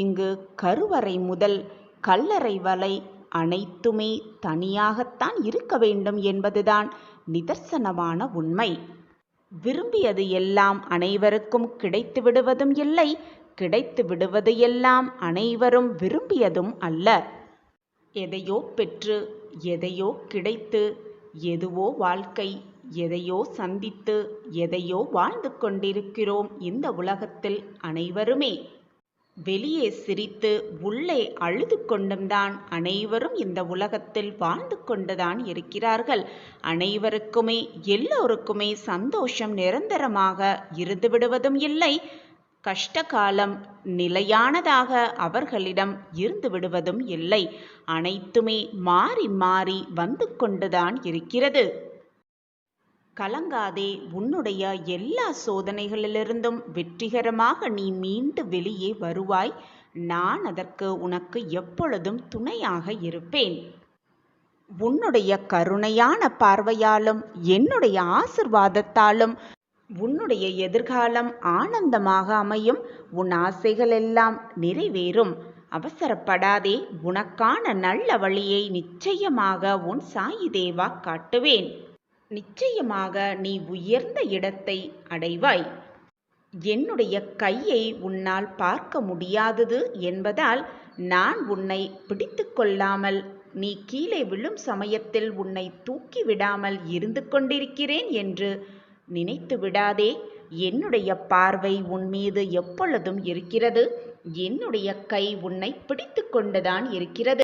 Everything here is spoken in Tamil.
இங்கு கருவறை முதல் கல்லறை வரை அனைத்துமே தனியாகத்தான் இருக்க வேண்டும் என்பதுதான் நிதர்சனமான உண்மை. விரும்பியது எல்லாம் அனைவருக்கும் கிடைத்து விடுவதும் இல்லை, கிடைத்து விடுவது எல்லாம் அனைவரும் விரும்பியதும் அல்ல. எதையோ பெற்று எதையோ கிடைத்து எதுவோ வாழ்க்கை, எதையோ சந்தித்து எதையோ வாழ்ந்து கொண்டிருக்கிறோம் இந்த உலகத்தில் அனைவருமே. வெளியே சிரித்து உள்ளே அழுது கொண்டும்தான் அனைவரும் இந்த உலகத்தில் வாழ்ந்து கொண்டுதான் இருக்கிறார்கள். அனைவருக்குமே எல்லோருக்குமே சந்தோஷம் நிரந்தரமாக இருந்து விடுவதும் இல்லை, கஷ்டகாலம் நிலையானதாக அவர்களிடம் இருந்து விடுவதும் இல்லை. அனைத்துமே மாறி மாறி வந்து கொண்டுதான் இருக்கிறது. கலங்காதே, உன்னுடைய எல்லா சோதனைகளிலிருந்தும் வெற்றிகரமாக நீ மீண்டு வெளியே வருவாய். நான் அதற்கு உனக்கு எப்பொழுதும் துணையாக இருப்பேன். உன்னுடைய கருணையான பார்வையாலும் என்னுடைய ஆசிர்வாதத்தாலும் உன்னுடைய எதிர்காலம் ஆனந்தமாக அமையும். உன் ஆசைகள் எல்லாம் நிறைவேறும். அவசரப்படாதே, உனக்கான நல்ல வழியை நிச்சயமாக உன் சாயி தேவா காட்டுவேன். நிச்சயமாக நீ உயர்ந்த இடத்தை அடைவாய். என்னுடைய கையை உன்னால் பார்க்க முடியாதது என்பதால் நான் உன்னை பிடித்து கொள்ளாமல் நீ கீழே விழும் சமயத்தில் உன்னை தூக்கி விடாமல் இருந்து கொண்டிருக்கிறேன் என்று நினைத்து விடாதே. என்னுடைய பார்வை உன் மீது எப்பொழுதும் இருக்கிறது. என்னுடைய கை உன்னை பிடித்து கொண்டுதான் இருக்கிறது.